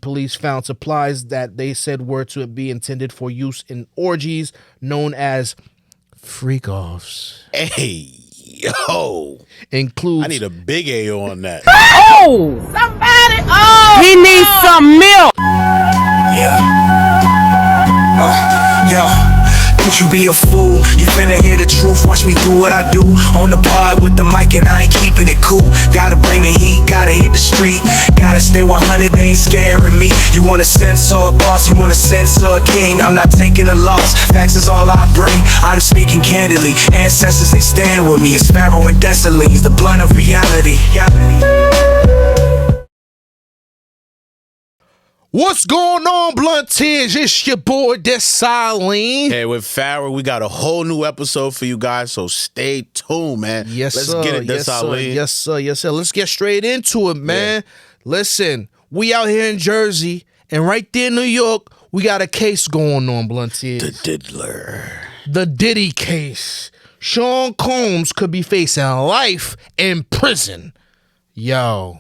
Police found supplies that they said were to be intended for use in orgies known as Freakoffs. Hey, yo. Includes... I need a big AO on that. Oh! Somebody! Oh! He needs some milk! Yo. Don't you be a fool, you finna hear the truth. Watch me do what I do on the pod with the mic, and I ain't keeping it cool. Gotta bring the heat, gotta hit the street. Gotta stay 100, they ain't scaring me. You wanna censor a boss, you wanna censor a king. I'm not taking a loss, facts is all I bring. I'm speaking candidly, ancestors they stand with me. It's Pharaoh and Dessalines, the blunt of reality. What's going on, Blunteers? It's your boy Dessalines. Hey, with Pharaoh, we got a whole new episode for you guys, so stay tuned, man. Yes, Let's sir. get it, Yes, sir. Dessalines. Yes, sir. Yes, sir. Let's get straight into it, man. Listen, we out here in Jersey, and right there in New York, we got a case going on, Blunteers. The Diddler. The Diddy case. Shawn Combs could be facing life in prison. Yo,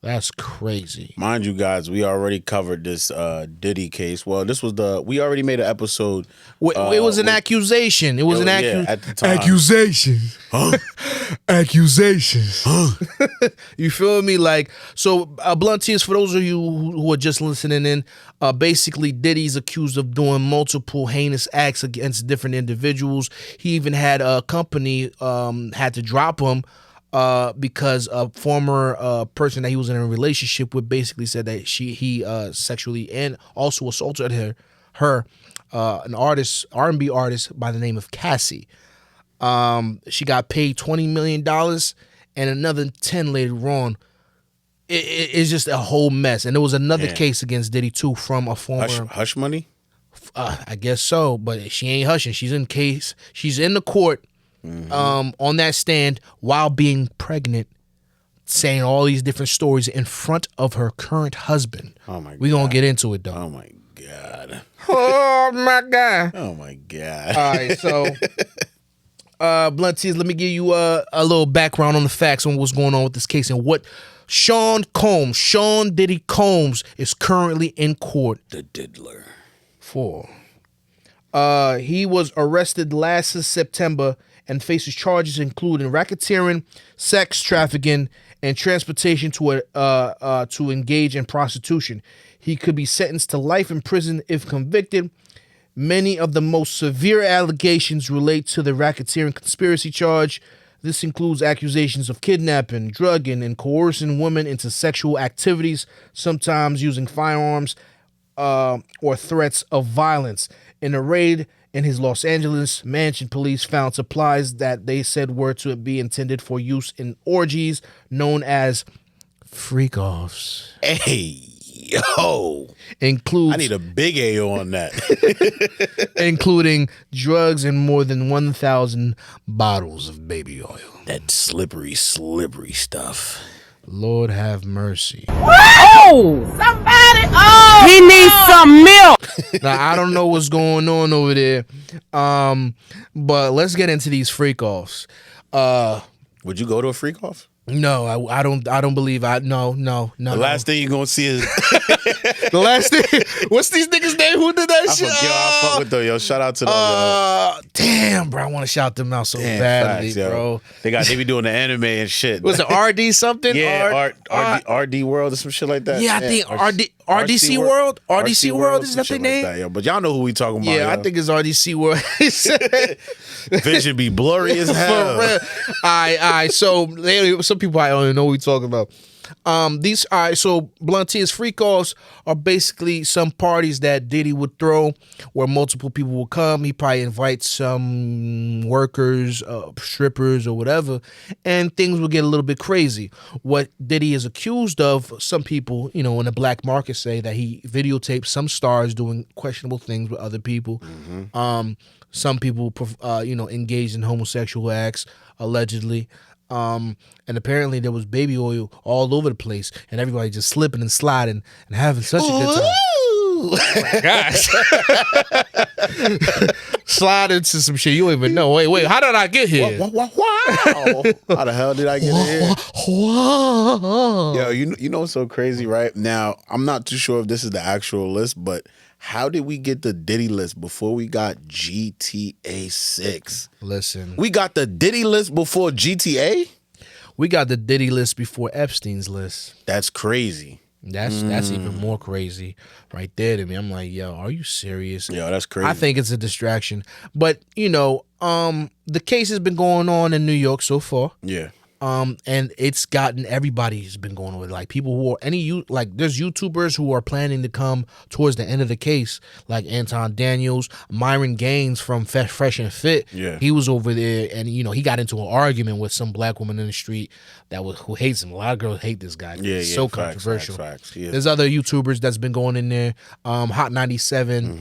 that's crazy. Mind you, guys, we already covered this Diddy case. Well, this was we already made an episode. It was an accusation. It was an accusation. at the time. Accusations. Huh? Accusations. You feel me? Like, so Blunteers, for those of you who are just listening in, basically Diddy's accused of doing multiple heinous acts against different individuals. He even had a company had to drop him because a former person that he was in a relationship with basically said that he sexually and also assaulted her an artist, R&B artist by the name of Cassie. She got paid $20 million and another 10 later on. It's just a whole mess. And there was another case against Diddy too from a former Hush money. I guess so, but she ain't hushing. She's in case. She's in the court. On that stand while being pregnant, saying all these different stories in front of her current husband. Oh my God. We gonna get into it though. Oh my God. Oh my God. Oh my God. All right, so Blunteers, let me give you a little background on the facts on what's going on with this case and what Shawn Diddy Combs is currently in court The Diddler. for. He was arrested last September and faces charges including racketeering, sex trafficking, and transportation to engage in prostitution. He could be sentenced to life in prison if convicted. Many of the most severe allegations relate to the racketeering conspiracy charge. This includes accusations of kidnapping, drugging, and coercing women into sexual activities, sometimes using firearms or threats of violence. In a raid in his Los Angeles mansion, police found supplies that they said were to be intended for use in orgies known as Freakoffs. Hey, yo. Includes I need a big AO on that. including drugs and more than 1,000 bottles of baby oil. That slippery stuff. Lord have mercy. Oh! Somebody! Oh! He needs some milk! Now, I don't know what's going on over there, but let's get into these freak-offs. Would you go to a freak off? No, I don't believe no. The last thing you're gonna see is The last thing. What's these niggas' name? Who did that shit? I fuck with them, yo. Shout out to them. Damn, bro. I want to shout them out so Damn, badly, facts, bro. They be doing the anime and shit. Was it RD something? Yeah, RD World or some shit like that. Yeah, I think RDC World. RDC World is that their name? Like that, yo. But y'all know who we talking about. Yeah, yo. I think it's RDC World. Vision be blurry as hell. For real. All right. So some people I don't even know what we talking about. So Blunteers Freakoffs are basically some parties that Diddy would throw where multiple people will come. He probably invites some workers, strippers or whatever, and things will get a little bit crazy. What Diddy is accused of, some people, in the black market say that he videotaped some stars doing questionable things with other people. Mm-hmm. Some people, engaged in homosexual acts, allegedly. And apparently there was baby oil all over the place and everybody just slipping and sliding and having such a good time. Ooh. Gosh. Slide into some shit you don't even know. Wait, how did I get here? Wow. How the hell did I get in here? Yo, you know what's so crazy, right? Now, I'm not too sure if this is the actual list, but how did we get the Diddy list before we got GTA 6? Listen. We got the Diddy list before GTA? We got the Diddy list before Epstein's list. That's crazy. That's even more crazy right there to me. I'm like, yo, are you serious? Yo, that's crazy. I think it's a distraction. But, the case has been going on in New York so far. Yeah. And it's gotten, everybody's been going with it. Like people who are there's YouTubers who are planning to come towards the end of the case, like Anton Daniels, Myron Gaines from Fresh and Fit. Yeah. He was over there and, he got into an argument with some black woman in the street who hates him. A lot of girls hate this guy. Yeah, It's so facts, controversial. facts. Yeah. There's other YouTubers that's been going in there. Hot 97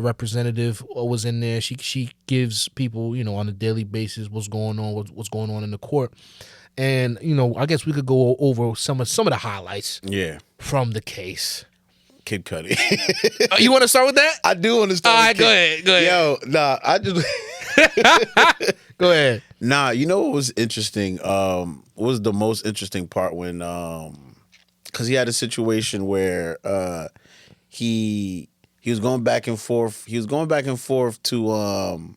representative was in there. She gives people, on a daily basis what's going on in the court. And, I guess we could go over some of the highlights from the case. Kid Cudi. You want to start with that? I do want to start All right, go ahead. Yo, nah, I just... Go ahead. Nah, you know what was interesting? What was the most interesting part when... Because he had a situation where he was going back and forth. He was going back and forth to...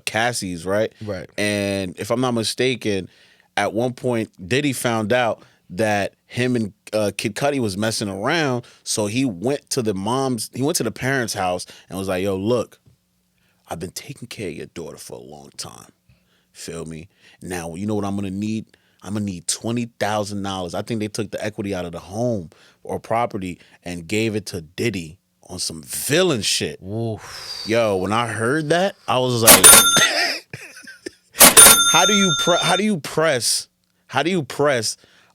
Cassie's, right? Right. And if I'm not mistaken, at one point Diddy found out that him and Kid Cudi was messing around, so he went to the parents' house and was like, yo, look, I've been taking care of your daughter for a long time. Feel me? Now, you know what I'm gonna need? I'm gonna need $20,000. I think they took the equity out of the home or property and gave it to Diddy on some villain shit. Oof. Yo, when I heard that, I was like, how do you press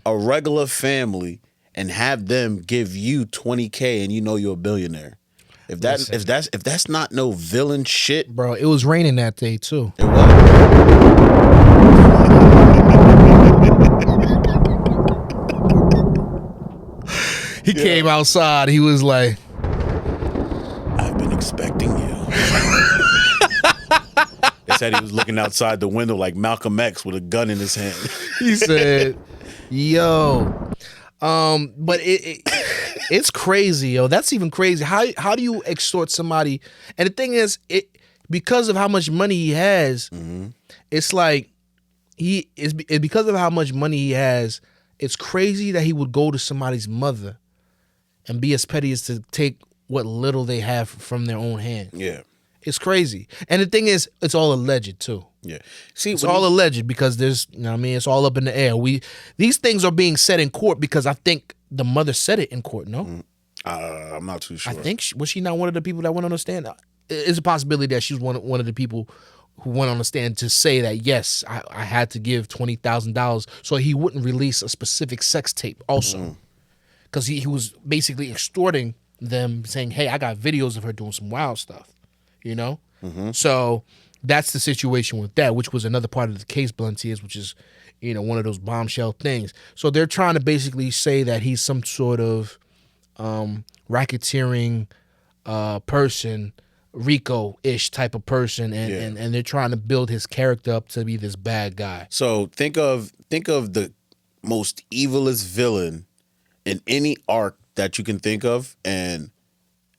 a regular family and have them give you $20K and you're a billionaire? If that's not no villain shit, Bro, it was raining that day too. it was. He came outside. He was like, I've been expecting you. They said he was looking outside the window like Malcolm X with a gun in his hand. he said, yo. But it's crazy, yo. That's even crazy. How do you extort somebody? And the thing is, because of how much money he has, it's like it's because of how much money he has, it's crazy that he would go to somebody's mother and be as petty as to take what little they have from their own hand. Yeah. It's crazy. And the thing is, it's all alleged too. Yeah. See, It's all alleged because there's, it's all up in the air. These things are being said in court because I think the mother said it in court, no? I'm not too sure. I think, was she not one of the people that went on the stand? It's a possibility that she's one of the people who went on the stand to say that, yes, I had to give $20,000 so he wouldn't release a specific sex tape also. Because he was basically extorting them, saying, hey, I got videos of her doing some wild stuff, So that's the situation with that, which was another part of the case, Bluntiers, which is, one of those bombshell things. So they're trying to basically say that he's some sort of racketeering person, Rico-ish type of person, and they're trying to build his character up to be this bad guy. So think of the most evilest villain in any arc that you can think of, and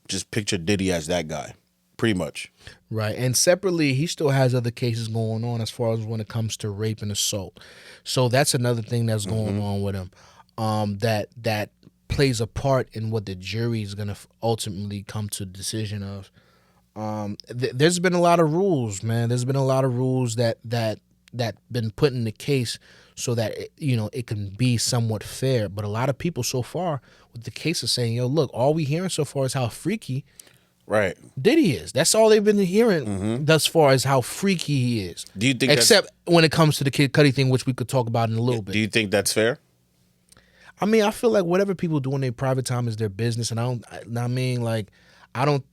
just picture Diddy as that guy, pretty much. Right, and separately, he still has other cases going on as far as when it comes to rape and assault. So that's another thing that's going on with him, that plays a part in what the jury is going to ultimately come to a decision of. There's been a lot of rules, man. There's been a lot of rules that been put in the case so that it can be somewhat fair. But a lot of people so far with the case are saying, yo, look, all we hearing so far is how freaky Right. Diddy is. That's all they've been hearing thus far is how freaky he is. Do you think except when it comes to the Kid Cudi thing, which we could talk about in a little bit. Do you think that's fair? I mean, I feel like whatever people do in their private time is their business, and I don't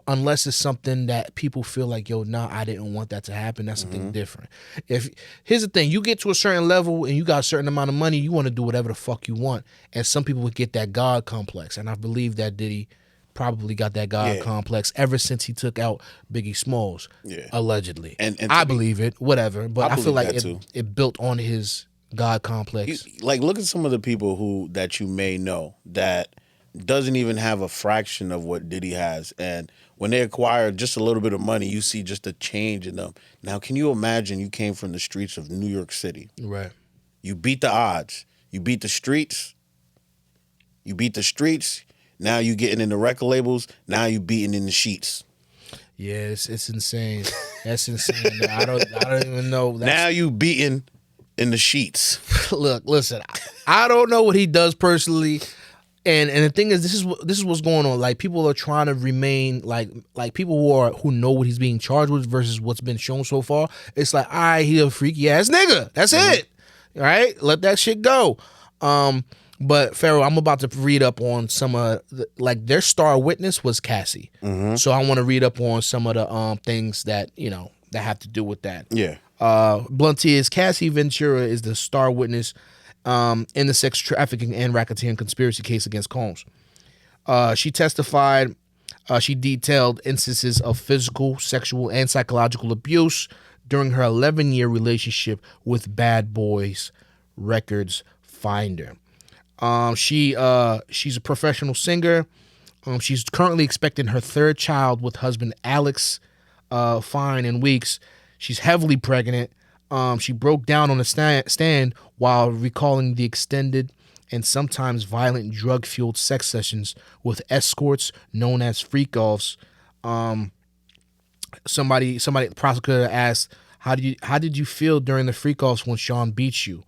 unless it's something that people feel like, yo, nah, I didn't want that to happen. That's something different. If here's the thing, you get to a certain level and you got a certain amount of money, you want to do whatever the fuck you want. And some people would get that God complex, and I believe that Diddy probably got that God complex ever since he took out Biggie Smalls, allegedly. And I believe it, whatever. But I feel like it built on his God complex. Like, look at some of the people that you may know that doesn't even have a fraction of what Diddy has, and when they acquire just a little bit of money, you see just a change in them. Now, can you imagine you came from the streets of New York City? Right. You beat the odds. You beat the streets. Now you getting in the record labels. Now you beating in the sheets. Yeah, it's insane. That's insane. I don't even know. Now you beating in the sheets. Look, listen. I don't know what he does personally. And the thing is, this is what's going on. Like, people are trying to remain like people who know what he's being charged with versus what's been shown so far. It's like, all right, he a freaky ass nigga. That's it. All right, let that shit go. But Pharaoh, I'm about to read up on some like their star witness was Cassie. So I want to read up on some of the things that that have to do with that. Yeah. Blunt is Cassie Ventura is the star witness in the sex trafficking and racketeering conspiracy case against Combs. She testified. She detailed instances of physical, sexual, and psychological abuse during her 11-year relationship with Bad Boys Records Finder. She's a professional singer. She's currently expecting her third child with husband Alex Fine in weeks. She's heavily pregnant. She broke down on the stand while recalling the extended and sometimes violent drug-fueled sex sessions with escorts known as Freakoffs. Somebody, the prosecutor asked, "How did you feel during the Freakoffs when Shawn beat you?"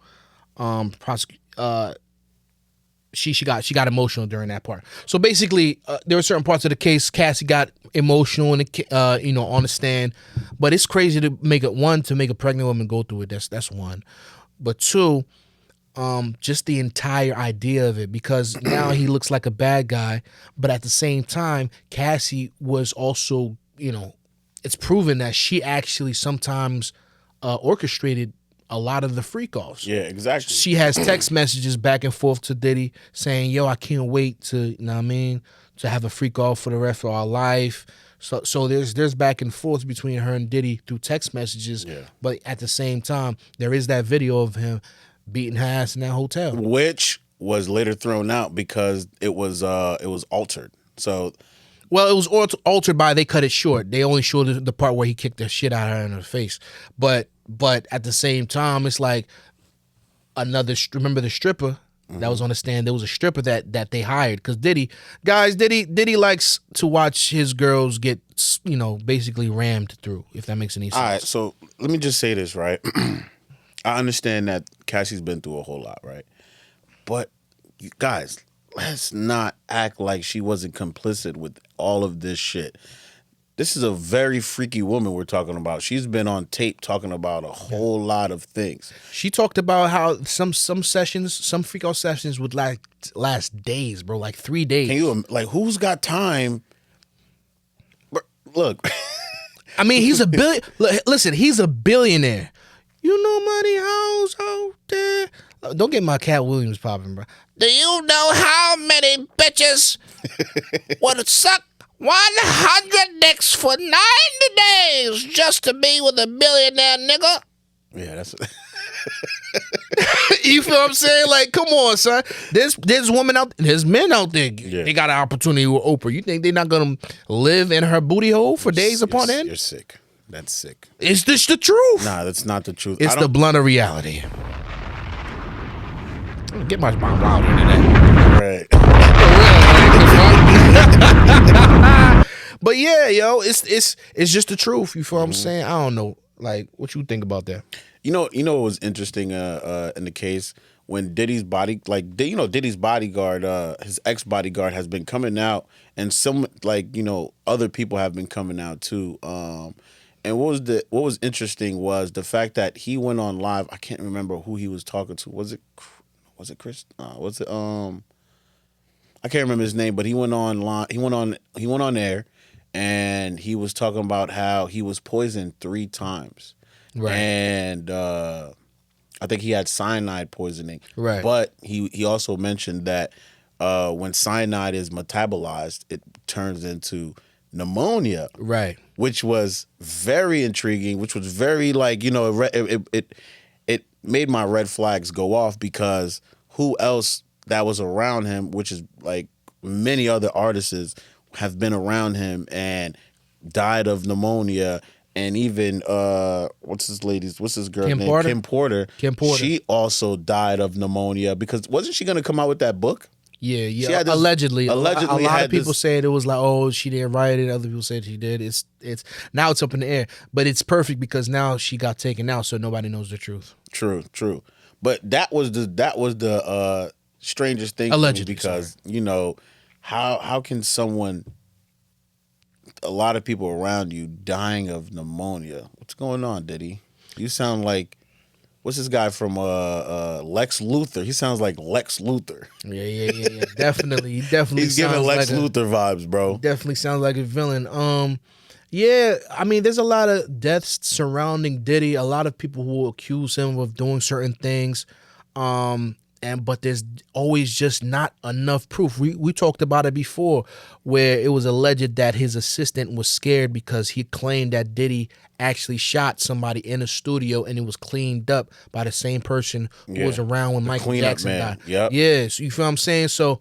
She got emotional during that part. So basically, there were certain parts of the case Cassie got emotional on the stand. But it's crazy to make a pregnant woman go through it. That's one. But two, just the entire idea of it, because now he looks like a bad guy, but at the same time, Cassie was also, it's proven that she actually sometimes orchestrated a lot of the freak-offs. Yeah, exactly. She has text messages back and forth to Diddy saying, yo, I can't wait to, to have a freak-off for the rest of our life. So there's back and forth between her and Diddy through text messages. Yeah. But at the same time, there is that video of him beating her ass in that hotel. Which was later thrown out because it was altered. So... Well, it was altered by they cut it short. They only showed the part where he kicked the shit out of her in her face. But at the same time, it's like remember the stripper that was on the stand? There was a stripper that they hired because Diddy likes to watch his girls get, basically rammed through, if that makes any sense. All right, so let me just say this, right? I understand that Cassie's been through a whole lot, right? But you guys, let's not act like she wasn't complicit with all of this shit. This is a very freaky woman we're talking about. She's been on tape talking about a whole lot of things. She talked about how some sessions, some freak-out sessions would last days, bro, like 3 days. Can you, who's got time? Look. I mean, he's a billion. Listen, he's a billionaire. You know money hoes out there. Don't get my Cat Williams popping, bro. Do you know how many bitches would suck 100 dicks for 90 days just to be with a billionaire nigga? Yeah, that's... You feel what I'm saying? Like, come on, son. There's women out there, there's men out there. Yeah. They got an opportunity with Oprah. You think they're not going to live in her booty hole for days upon end? You're sick. That's sick. Is this the truth? Nah, that's not the truth. It's the blunt of reality. Get my mom out into that. Right. But yeah, yo, it's just the truth. You feel what I'm saying? I don't know. Like, what you think about that? You know what was interesting in the case when Diddy's Diddy's bodyguard, his ex-bodyguard has been coming out, and some other people have been coming out too. And what was interesting was the fact that he went on live. I can't remember who he was talking to. Was it Chris? I I can't remember his name, but he went on air, and he was talking about how he was poisoned 3 times, Right. And I think he had cyanide poisoning, Right. But he also mentioned that when cyanide is metabolized, it turns into pneumonia, Right. which was very intriguing, which was very it made my red flags go off, because who else that was around him, which is like many other artists have been around him and died of pneumonia. And even what's this girl Kim name? Porter? Kim Porter. Kim Porter. She also died of pneumonia, because wasn't she going to come out with that book? Yeah, She had this- allegedly. allegedly a lot had of people this- said it was like, oh, she didn't write it. Other people said she did. It's now it's up in the air, but it's perfect because now she got taken out, so nobody knows the truth. True. But that was the strangest thing to me, Allegedly, because how can someone, a lot of people around you dying of pneumonia? What's going on, Diddy? You sound like, what's this guy from Lex Luthor? He sounds like Lex Luthor. Yeah. Definitely. He definitely He's giving sounds Lex like Luthor vibes, bro. definitely sounds like a villain. Yeah, I mean, there's a lot of deaths surrounding Diddy. A lot of people who accuse him of doing certain things, but there's always just not enough proof. We talked about it before, where it was alleged that his assistant was scared because he claimed that Diddy actually shot somebody in a studio, and it was cleaned up by the same person who was around when Michael cleanup Jackson man. died. Yep. Yeah, so you feel what I'm saying? So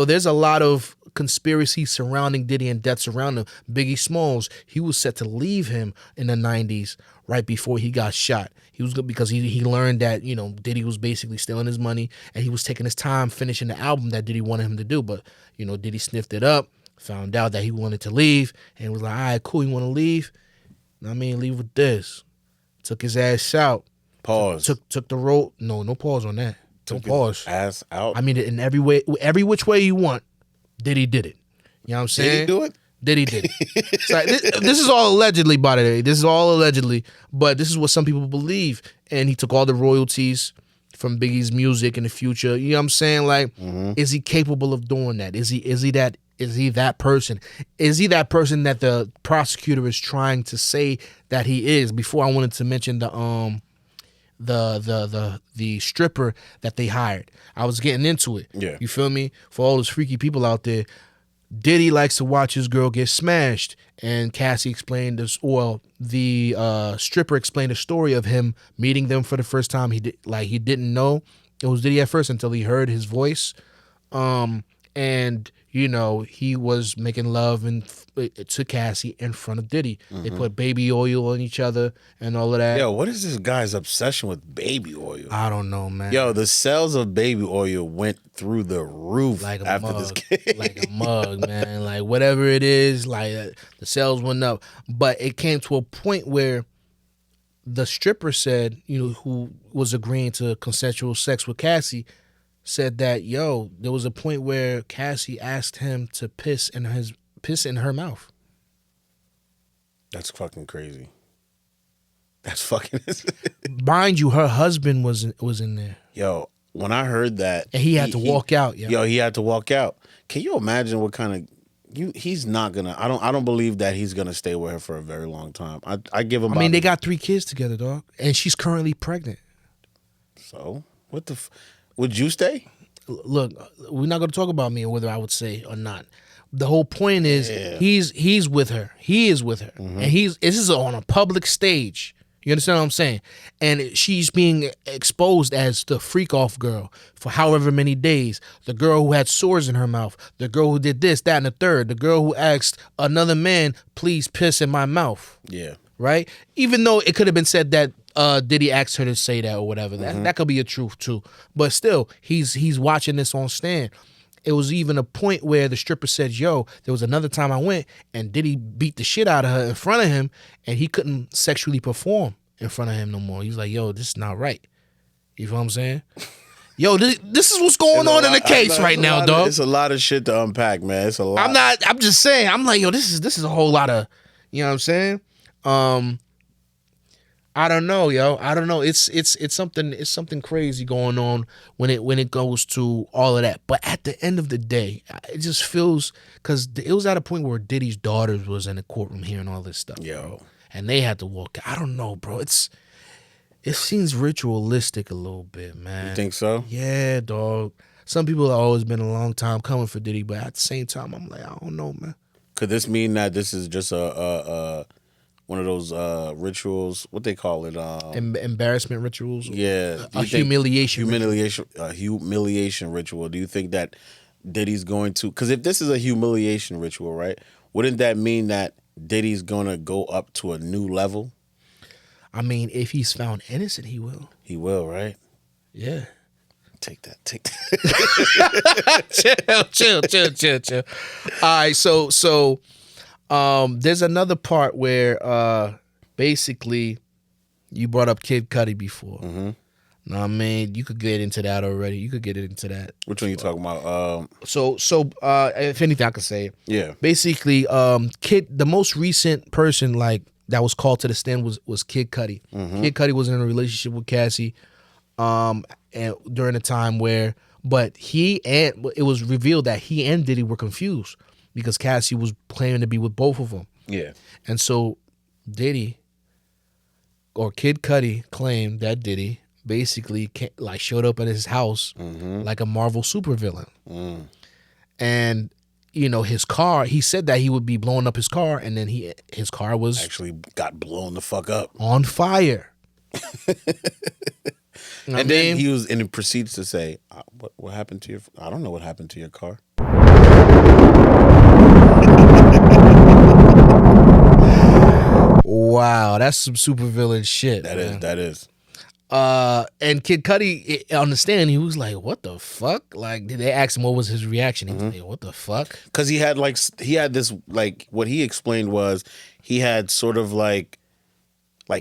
there's a lot of conspiracy surrounding Diddy and deaths around him. Biggie Smalls, he was set to leave him in the 90s right before he got shot. He was good because he learned that, Diddy was basically stealing his money, and he was taking his time finishing the album that Diddy wanted him to do. But, Diddy sniffed it up, found out that he wanted to leave, and was like, all right, cool, you want to leave? Leave with this. Took his ass out. Pause. Took the road. No pause on that. Don't pause. Ass out. I mean, in every way, every which way you want, Diddy did it. You know what I'm saying? Did he do it? Diddy did it. So this is all allegedly, by the way. This is all allegedly, but this is what some people believe. And he took all the royalties from Biggie's music in the future. You know what I'm saying? Like, is he capable of doing that? Is he that person? Is he that person that the prosecutor is trying to say that he is? Before, I wanted to mention the stripper that they hired. I was getting into it. Yeah. You feel me? For all those freaky people out there, Diddy likes to watch his girl get smashed. And Cassie explained this, or the stripper explained the story of him meeting them for the first time. He didn't know it was Diddy at first until he heard his voice. And he was making love to Cassie in front of Diddy. They put baby oil on each other and all of that. Yo, what is this guy's obsession with baby oil? I don't know, man. Yo, the sales of baby oil went through the roof Like a after mug, this case. like a mug, man. Like whatever it is, the sales went up. But it came to a point where the stripper said, who was agreeing to consensual sex with Cassie, said that, there was a point where Cassie asked him to piss in her mouth. That's fucking crazy. That's fucking. Mind you, her husband was in there. Yo, when I heard that, And he had to walk out. Yo, he had to walk out. Can you imagine what kind of? He's not gonna. I don't believe that he's gonna stay with her for a very long time. I give him. I mean, they got 3 kids together, dog, and she's currently pregnant. So what the? Would you stay? Look, we're not going to talk about me and whether I would say or not. The whole point is he's with her. He is with her. And this is on a public stage. You understand what I'm saying? And she's being exposed as the freak-off girl for however many days. The girl who had sores in her mouth. The girl who did this, that, and the third. The girl who asked another man, please piss in my mouth. Yeah. Right? Even though it could have been said that Diddy asked her to say that or whatever. That could be a truth too. But still, he's watching this on stand. It was even a point where the stripper said, there was another time I went and Diddy beat the shit out of her in front of him and he couldn't sexually perform in front of him no more. He's like, this is not right. You feel what I'm saying? This is what's going on in the case right now, dog. It's a lot of shit to unpack, man. It's a lot. I'm just saying. I'm like, this is a whole lot of, you know what I'm saying? I don't know, yo. I don't know. It's something crazy going on when it goes to all of that. But at the end of the day, it just feels because it was at a point where Diddy's daughters was in the courtroom hearing all this stuff. Yo. And they had to walk. I don't know, bro. It seems ritualistic a little bit, man. You think so? Yeah, dog. Some people have always been a long time coming for Diddy, but at the same time, I'm like, I don't know, man. Could this mean that this is just a one of those rituals? What they call it? Embarrassment rituals. Yeah, A humiliation. humiliation ritual. Do you think that Diddy's going to? Because if this is a humiliation ritual, right? Wouldn't that mean that Diddy's gonna go up to a new level? I mean, if he's found innocent, he will. He will, right? Yeah. Take that. chill. All right, so there's another part where basically you brought up Kid Cudi before. Mm-hmm. No, I mean, you could get into that already. You could get into that. Which one you talking about? So if anything, I could say it. Yeah. Basically, the most recent person like that was called to the stand was Kid Cudi. Mm-hmm. Kid Cudi was in a relationship with Cassie, and during a time where, but it was revealed that he and Diddy were confused because Cassie was planning to be with both of them. Yeah. And so Diddy or Kid Cudi claimed that Diddy basically showed up at his house like a Marvel supervillain. And his car, he said that he would be blowing up his car, and then his car was Actually got blown the fuck up. on fire. And then he proceeds to say, what happened to your, I don't know what happened to your car. Wow, that's some supervillain shit. That is. And Kid Cudi, on the stand, he was like, what the fuck? Like, did they ask him what was his reaction? He was like, what the fuck? Because he had this, what he explained was he had sort of like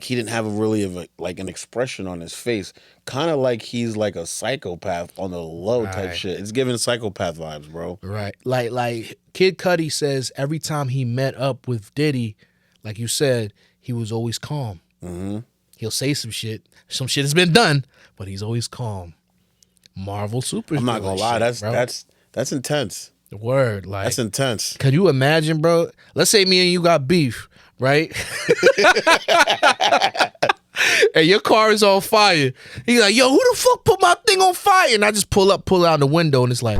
he didn't have an expression on his face. Kind of like he's like a psychopath on the low type shit. It's giving psychopath vibes, bro. Right. Like Kid Cudi says every time he met up with Diddy, like you said, he was always calm. Mm-hmm. He'll say some shit. Some shit has been done, but he's always calm. Marvel super. I'm not gonna lie, that's intense. The word, like that's intense. Could you imagine, bro? Let's say me and you got beef, right? And your car is on fire. He's like, yo, who the fuck put my thing on fire? And I just pull out the window, and it's like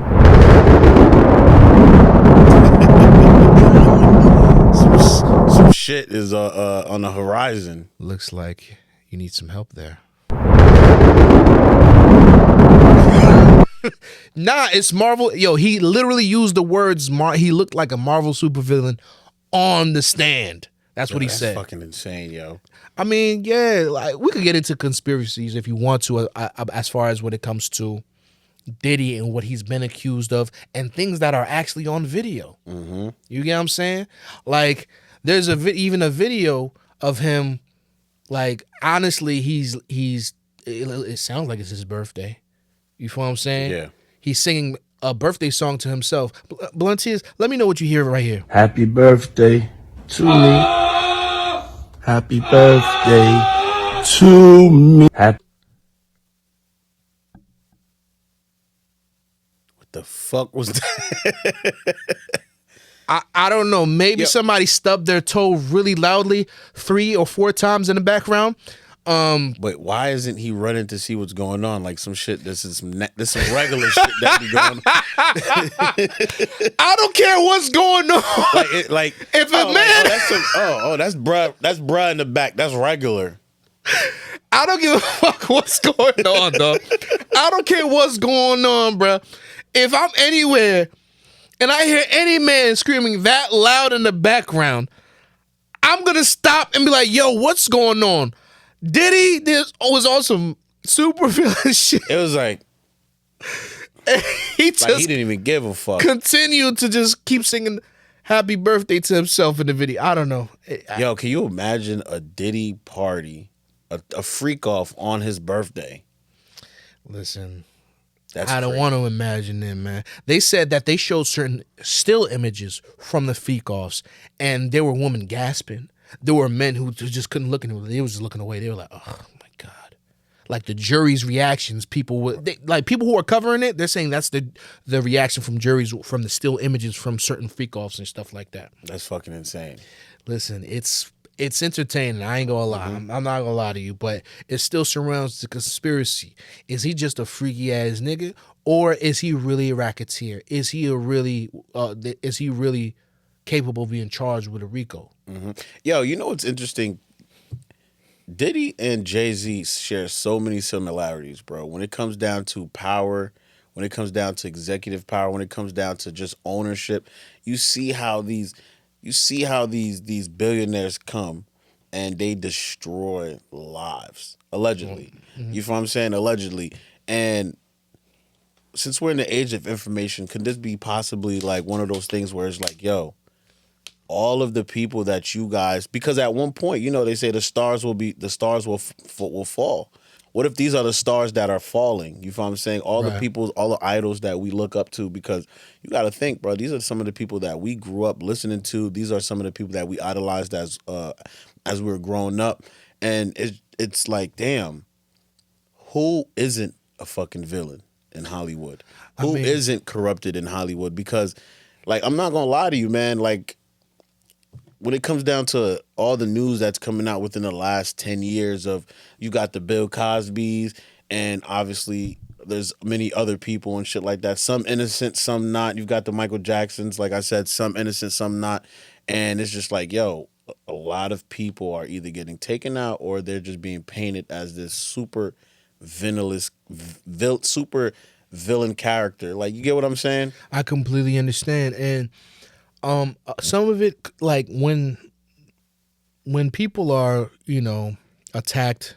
some shit is on the horizon. Looks like you need some help there. Nah, it's Marvel. Yo, he literally used the words. He looked like a Marvel supervillain on the stand. That's what he said. That's fucking insane, yo. I mean, yeah, like we could get into conspiracies if you want to, as far as when it comes to Diddy and what he's been accused of, and things that are actually on video. Mm-hmm. You get what I'm saying? Like, there's even a video of him. Like, honestly, it sounds like it's his birthday. You feel what I'm saying? Yeah. He's singing a birthday song to himself. Bluntiers, let me know what you hear right here. Happy birthday to me. Happy birthday to me. What the fuck was that? I don't know. Maybe somebody stubbed their toe really loudly 3 or 4 times in the background. But why isn't he running to see what's going on? Like some shit. This is some regular shit that be going on. I don't care what's going on. If a man, that's bruh in the back. That's regular. I don't give a fuck what's going on, dog. I don't care what's going on, bruh. If I'm anywhere and I hear any man screaming that loud in the background, I'm gonna stop and be like, "Yo, what's going on?" Diddy, this was on some super villain shit. It was like he didn't even give a fuck. Continued to just keep singing "Happy Birthday" to himself in the video. I don't know. Yo, can you imagine a Diddy party, a freak off on his birthday? Listen, That's I don't crazy. want to imagine it, man. They said that they showed certain still images from the Freakoffs, and there were women gasping. there were men who just couldn't look at him. They was just looking away. They were like, oh my God. Like the jury's reactions, people who are covering it, they're saying that's the reaction from juries from the still images from certain freak-offs and stuff like that. That's fucking insane. Listen, it's entertaining. I ain't gonna lie. I'm not gonna lie to you, but it still surrounds the conspiracy. Is he just a freaky ass nigga, or is he really a racketeer? Is he really capable of being charged with a Rico? Yo, you know what's interesting? Diddy and Jay-Z share so many similarities, bro. When it comes down to power, when it comes down to executive power, when it comes down to just ownership, you see how these billionaires come and they destroy lives, allegedly. You know what I'm saying? Allegedly. And since we're in the age of information, could this be possibly like one of those things where it's like, yo, all of the people that you guys, because at one point, you know, they say the stars will fall. What if these are the stars that are falling? You feel what I'm saying? All the people, all the idols that we look up to, because you got to think, bro, these are some of the people that we grew up listening to. These are some of the people that we idolized as we were growing up. And it's like, damn, who isn't a fucking villain in Hollywood? Who isn't corrupted in Hollywood? Because, like, I'm not going to lie to you, man, like, when it comes down to all the news that's coming out within the last 10 years of, you got the Bill Cosbys, and obviously there's many other people and shit like that. Some innocent, some not. You've got the Michael Jacksons, like I said, some innocent, some not. And it's just like, yo, a lot of people are either getting taken out or they're just being painted as this super super villain character. Like, you get what I'm saying? I completely understand. And some of it, like when people are, you know, attacked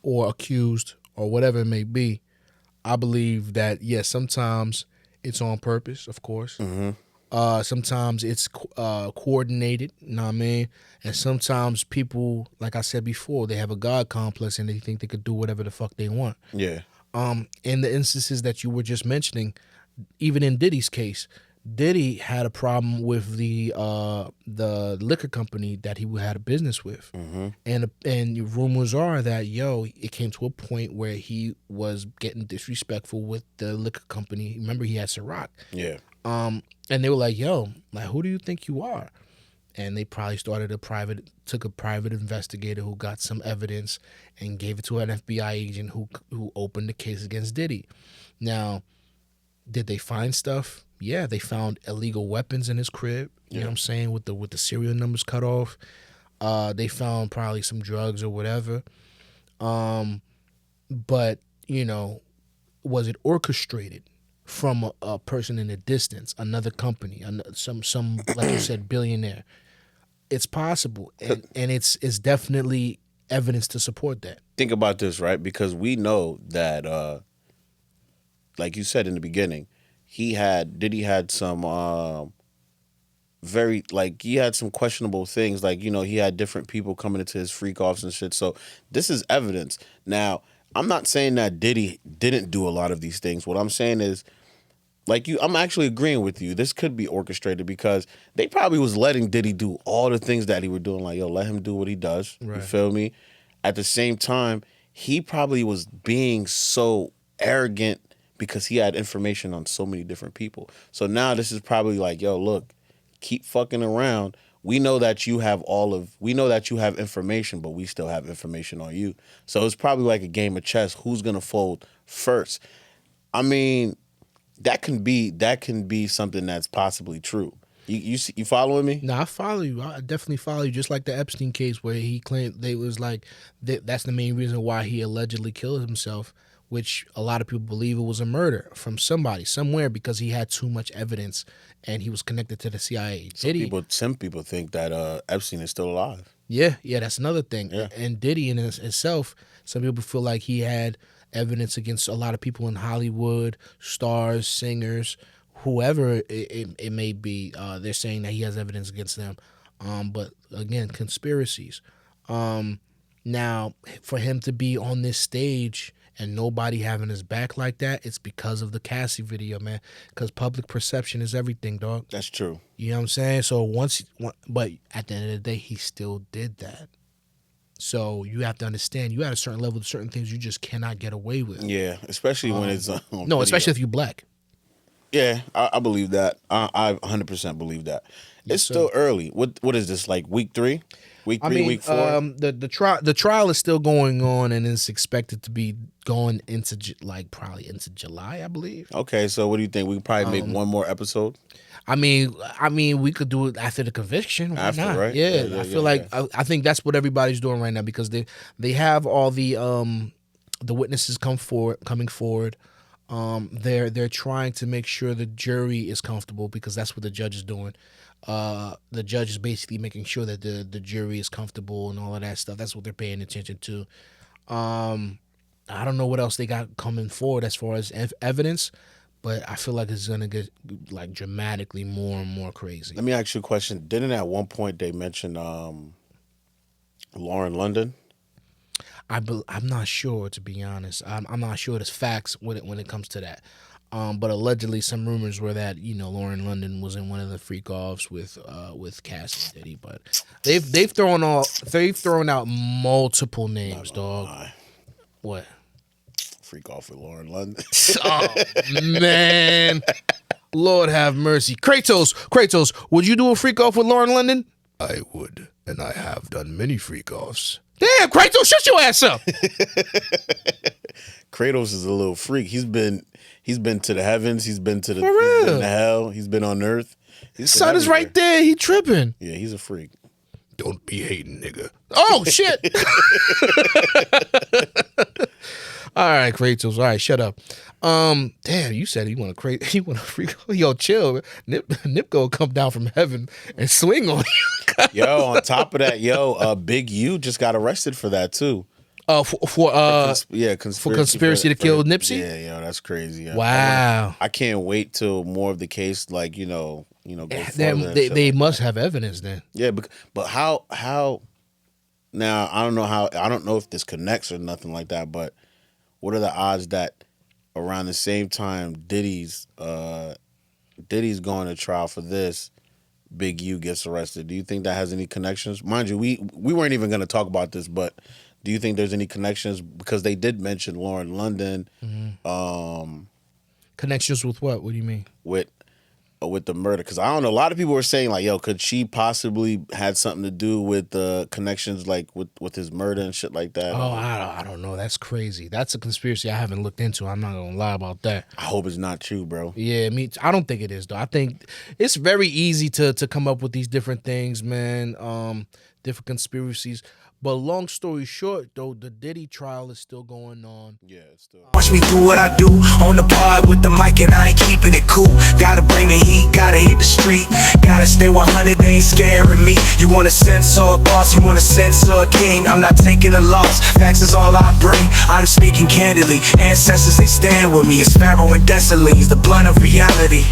or accused or whatever it may be, I believe that, yes, sometimes it's on purpose, of course. Sometimes it's coordinated, you know what I mean? And sometimes people, like I said before, they have a God complex and they think they could do whatever the fuck they want. Yeah. In the instances that you were just mentioning, even in Diddy's case, Diddy had a problem with the liquor company that he had a business with, and rumors are that it came to a point where he was getting disrespectful with the liquor company. Remember, he had Ciroc. Yeah. And they were like, "Yo, like, who do you think you are?" And they probably took a private investigator who got some evidence and gave it to an FBI agent who opened the case against Diddy. Now, did they find stuff? Yeah, they found illegal weapons in his crib. You know what I'm saying, with the serial numbers cut off. They found probably some drugs or whatever. But, you know, was it orchestrated from a person in the distance, another company, some like you said, billionaire? It's possible, and it's definitely evidence to support that. Think about this, right? Because we know that, like you said in the beginning, Diddy had some he had some questionable things. Like, you know, he had different people coming into his freak-offs and shit. So this is evidence. Now, I'm not saying that Diddy didn't do a lot of these things. What I'm saying is, like, I'm actually agreeing with you. This could be orchestrated because they probably was letting Diddy do all the things that he were doing. Like, yo, let him do what he does. Right. You feel me? At the same time, he probably was being so arrogant because he had information on so many different people. So now this is probably like, yo, look, keep fucking around. We know that you have information, but we still have information on you. So it's probably like a game of chess. Who's gonna fold first? I mean, that can be something that's possibly true. You following me? No, I follow you. I definitely follow you. Just like the Epstein case where he claimed that's the main reason why he allegedly killed himself, which a lot of people believe it was a murder from somebody, somewhere, because he had too much evidence and he was connected to the CIA. Some people think that Epstein is still alive. Yeah, that's another thing. Yeah. And Diddy in itself, some people feel like he had evidence against a lot of people in Hollywood, stars, singers, whoever it may be. They're saying that he has evidence against them. But again, conspiracies. Now, for him to be on this stage and nobody having his back like that, it's because of the Cassie video, man. Because public perception is everything, dog. That's true. You know what I'm saying? So but at the end of the day, he still did that. So you have to understand, you at a certain level, certain things you just cannot get away with. Yeah, especially when it's on No, video. especially if you're black. Yeah, I believe that. I 100% believe that. It's still early. What is this, like week 3? Week 3, week 4? The trial is still going on, and it's expected to be going into probably into July, I believe. Okay, so what do you think? We can probably make one more episode? I mean, we could do it after the conviction. Why After, not? right? Yeah, Yeah, I feel like I think that's what everybody's doing right now because they have all the witnesses coming forward. They're trying to make sure the jury is comfortable because that's what the judge is doing. The judge is basically making sure that the jury is comfortable and all of that stuff. That's what they're paying attention to. I don't know what else they got coming forward as far as evidence, but I feel like it's gonna get like dramatically more and more crazy. Let me ask you a question. Didn't at one point they mention Lauren London? I'm not sure, to be honest. I'm not sure there's facts when it comes to that. But allegedly, some rumors were that Lauren London was in one of the Freakoffs with Cassie and Diddy. But they've thrown out multiple names, dog. What? Freakoff with Lauren London. Oh man, Lord have mercy. Kratos, would you do a Freakoff with Lauren London? I would, and I have done many Freakoffs. Damn, Kratos, shut your ass up. Kratos is a little freak. He's been to the heavens. He's been to the, For real. He's been to hell. He's been on earth. His Son is right there. He tripping. Yeah, he's a freak. Don't be hating, nigga. Oh shit. All right, Kratos. All right, shut up. Damn, you said you want to freak. Yo, chill. Nip go come down from heaven and swing on you. Yo, on top of that, Big U just got arrested for that too. For conspiracy to kill Nipsey. Yeah, that's crazy. Yeah. Wow. I can't wait till more of the case, like go further. They must have evidence then. Yeah, but how? Now I don't know if this connects or nothing like that. But what are the odds that around the same time Diddy's going to trial for this, Big U gets arrested? Do you think that has any connections? Mind you, we weren't even going to talk about this, but do you think there's any connections? Because they did mention Lauren London. Mm-hmm. Connections with what? What do you mean? With the murder? Because I don't know. A lot of people were saying like, yo, could she possibly had something to do with the connections, like with his murder and shit like that? Oh, I don't know. That's crazy. That's a conspiracy I haven't looked into. I'm not gonna lie about that. I hope it's not true, bro. Yeah, I don't think it is though. I think it's very easy to come up with these different things, man. Different conspiracies. But long story short, though, the Diddy trial is still going on. Yeah, it's still. Watch me do what I do on the pod with the mic and I ain't keeping it cool. Gotta bring the heat, gotta hit the street. Gotta stay 100, they ain't scaring me. You wanna censor a boss, you wanna censor a king. I'm not taking a loss, facts is all I bring. I'm speaking candidly, ancestors they stand with me. It's Pharaoh and Dessalines, the blunt of reality.